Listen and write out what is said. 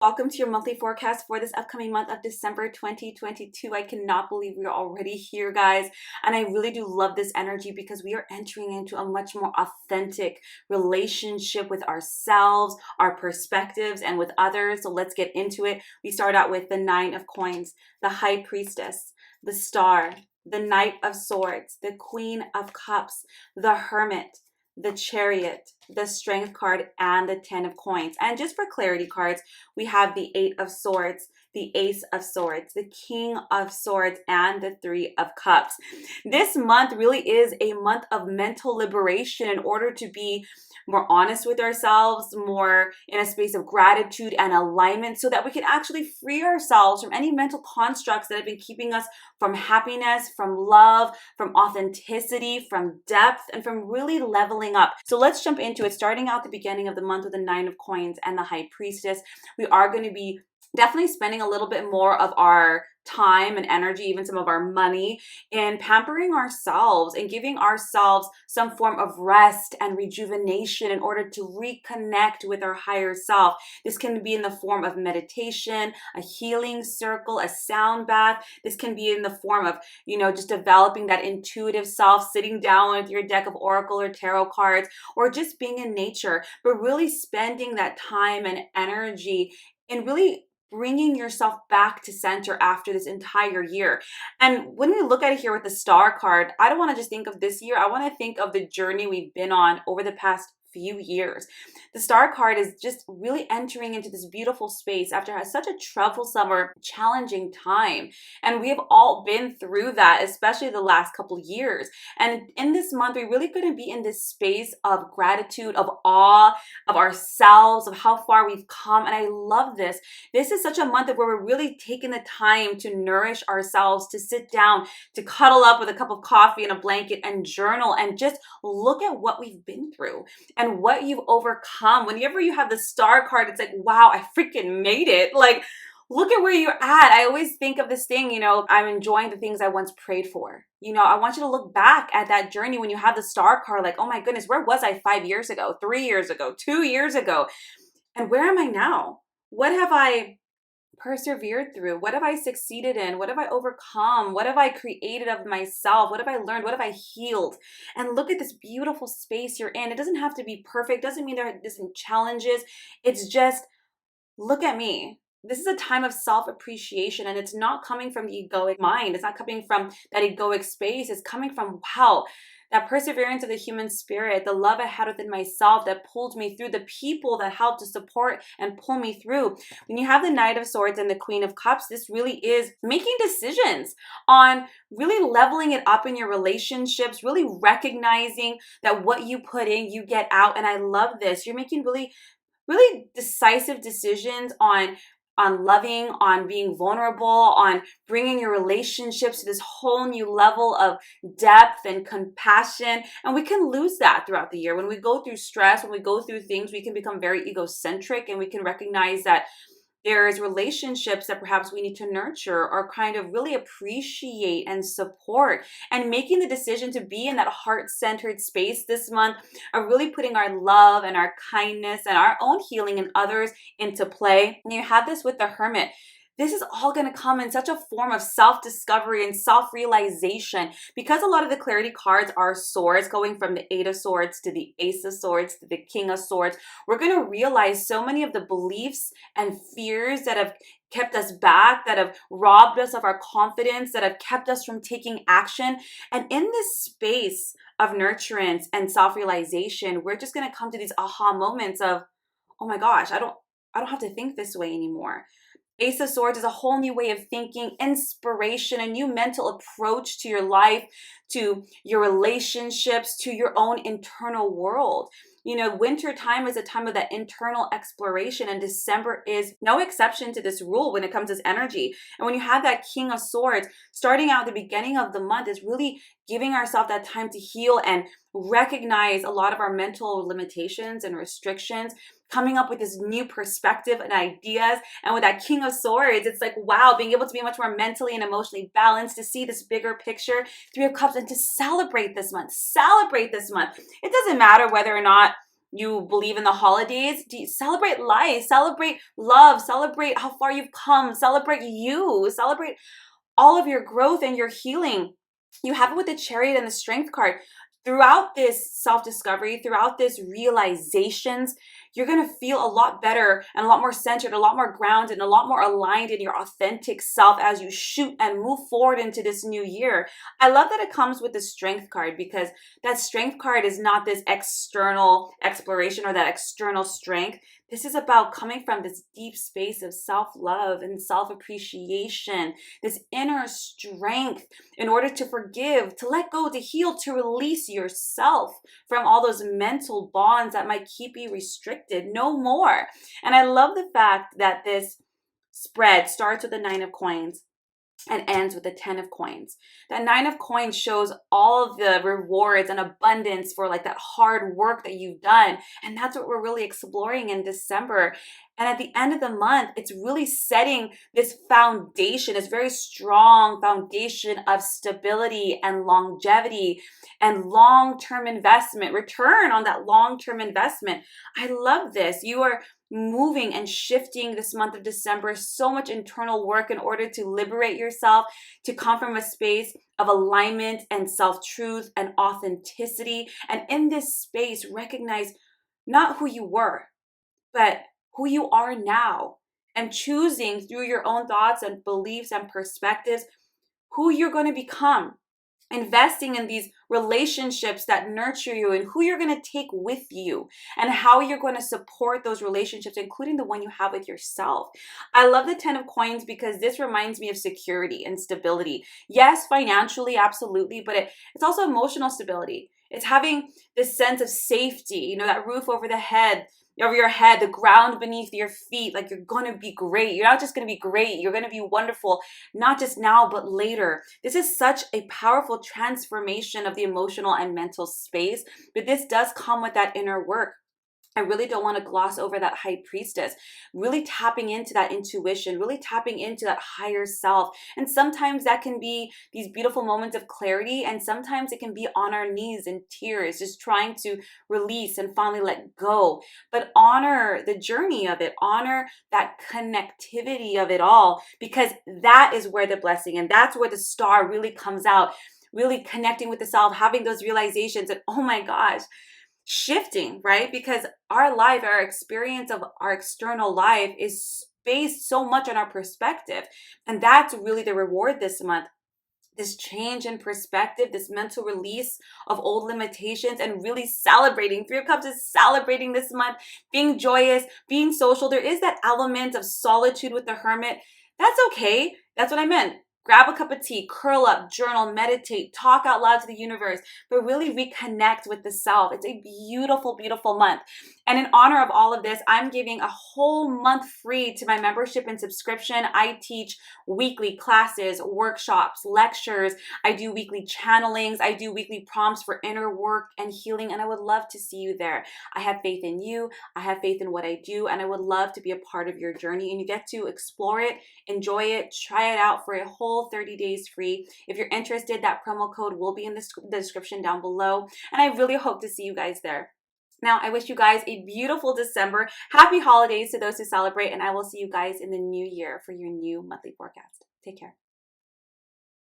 Welcome to your monthly forecast for this upcoming month of December 2022. I cannot believe we're already here, guys. And I really do love this energy because we are entering into a much more authentic relationship with ourselves, our perspectives, and with others. So let's get into it. We start out with the Nine of Coins, the High Priestess, the Star, the Knight of Swords, the Queen of Cups, the Hermit, the Chariot, the Strength card, and the Ten of Coins. And just for clarity cards, we have the Eight of Swords, the Ace of Swords, the King of Swords, and the Three of Cups. This month really is a month of mental liberation in order to be more honest with ourselves, more in a space of gratitude and alignment, so that we can actually free ourselves from any mental constructs that have been keeping us from happiness, from love, from authenticity, from depth, and from really leveling up. So let's jump into it. Starting out the beginning of the month with the Nine of Coins and the High Priestess, we are going to be definitely spending a little bit more of our time and energy, even some of our money, in pampering ourselves and giving ourselves some form of rest and rejuvenation in order to reconnect with our higher self. This can be in the form of meditation, a healing circle, a sound bath. This can be in the form of, just developing that intuitive self, sitting down with your deck of oracle or tarot cards, or just being in nature, but really spending that time and energy in really bringing yourself back to center after this entire year. And when we look at it here with the Star card, I don't want to just think of this year. I want to think of the journey we've been on over the past few years. The Star card is just really entering into this beautiful space after such a troublesome or challenging time. And we have all been through that, especially the last couple of years. And in this month, we're really going to be in this space of gratitude, of awe, of ourselves, of how far we've come. And I love this. This is such a month of where we're really taking the time to nourish ourselves, to sit down, to cuddle up with a cup of coffee and a blanket and journal and just look at what we've been through and what you've overcome. Whenever you have the Star card, it's like, wow, I freaking made it. Like, look at where you're at. I always think of this thing, I'm enjoying the things I once prayed for. I want you to look back at that journey when you have the Star card, like, oh my goodness, where was I 5 years ago, 3 years ago, 2 years ago? And where am I now? What have I persevered through? What have I succeeded in? What have I overcome? What have I created of myself? What have I learned? What have I healed? And look at this beautiful space you're in. It doesn't have to be perfect. Doesn't mean there isn't challenges. It's just, look at me. This is a time of self-appreciation, and it's not coming from the egoic mind. It's not coming from that egoic space. It's coming from, wow, that perseverance of the human spirit, the love I had within myself that pulled me through, the people that helped to support and pull me through. When you have the Knight of Swords and the Queen of Cups, this really is making decisions on really leveling it up in your relationships, really recognizing that what you put in, you get out. And I love this. You're making really decisive decisions on loving, on being vulnerable, on bringing your relationships to this whole new level of depth and compassion. And we can lose that throughout the year. When we go through stress, when we go through things, we can become very egocentric, and we can recognize that there's relationships that perhaps we need to nurture or kind of really appreciate and support. And making the decision to be in that heart-centered space this month of really putting our love and our kindness and our own healing and others into play. And you have this with the Hermit. This is all going to come in such a form of self-discovery and self-realization, because a lot of the clarity cards are swords, going from the Eight of Swords to the Ace of Swords to the King of Swords. We're going to realize so many of the beliefs and fears that have kept us back, that have robbed us of our confidence, that have kept us from taking action. And in this space of nurturance and self-realization, we're just going to come to these aha moments of, oh my gosh, I don't have to think this way anymore. Ace of Swords is a whole new way of thinking, inspiration, a new mental approach to your life, to your relationships, to your own internal world. Winter time is a time of that internal exploration, and December is no exception to this rule when it comes to this energy. And when you have that King of Swords, starting out at the beginning of the month is really giving ourselves that time to heal and recognize a lot of our mental limitations and restrictions, coming up with this new perspective and ideas. And with that King of Swords, it's like, wow, being able to be much more mentally and emotionally balanced, to see this bigger picture. Three of Cups, and to celebrate this month. It doesn't matter whether or not you believe in the holidays, celebrate life, celebrate love, celebrate how far you've come, celebrate you, celebrate all of your growth and your healing. You have it with the Chariot and the Strength card. Throughout this self-discovery, throughout this realizations, you're going to feel a lot better and a lot more centered, a lot more grounded, and a lot more aligned in your authentic self as you shoot and move forward into this new year. I love that it comes with the Strength card, because that Strength card is not this external exploration or that external strength. This is about coming from this deep space of self-love and self-appreciation, this inner strength in order to forgive, to let go, to heal, to release yourself from all those mental bonds that might keep you restricted. No more. And I love the fact that this spread starts with the 9 of coins and ends with the 10 of coins. That 9 of coins shows all of the rewards and abundance for like that hard work that you've done. And that's what we're really exploring in December. And at the end of the month, it's really setting this foundation, this very strong foundation of stability and longevity and long-term investment, return on that long-term investment. I love this. You are moving and shifting this month of December, so much internal work in order to liberate yourself, to come from a space of alignment and self-truth and authenticity. And in this space, recognize not who you were, but who you are now, and choosing through your own thoughts and beliefs and perspectives who you're going to become. Investing in these relationships that nurture you and who you're going to take with you and how you're going to support those relationships, including the one you have with yourself. I love the 10 of coins because this reminds me of security and stability. Yes, financially, absolutely, but it's also emotional stability. It's having this sense of safety, that roof over your head, the ground beneath your feet. Like, you're going to be great. You're not just going to be great. You're going to be wonderful, not just now, but later. This is such a powerful transformation of the emotional and mental space, but this does come with that inner work. I really don't want to gloss over that high priestess, really tapping into that intuition, really tapping into that higher self. And sometimes that can be these beautiful moments of clarity, and sometimes it can be on our knees in tears, just trying to release and finally let go. But honor the journey of it, honor that connectivity of it all, because that is where the blessing and that's where the star really comes out, really connecting with the self, having those realizations, and oh my gosh, shifting, right? Because our life, our experience of our external life is based so much on our perspective. And that's really the reward this month. This change in perspective, this mental release of old limitations, and really celebrating. 3 of Cups is celebrating this month, being joyous, being social. There is that element of solitude with the Hermit. That's okay. That's what I meant. Grab a cup of tea, curl up, journal, meditate, talk out loud to the universe, but really reconnect with the self. It's a beautiful, beautiful month. And in honor of all of this, I'm giving a whole month free to my membership and subscription. I teach weekly classes, workshops, lectures. I do weekly channelings. I do weekly prompts for inner work and healing, and I would love to see you there. I have faith in you. I have faith in what I do, and I would love to be a part of your journey. And you get to explore it, enjoy it, try it out for a whole 30 days free. If you're interested, that promo code will be in the description down below. And I really hope to see you guys there. Now, I wish you guys a beautiful December. Happy holidays to those who celebrate, and I will see you guys in the new year for your new monthly forecast. Take care.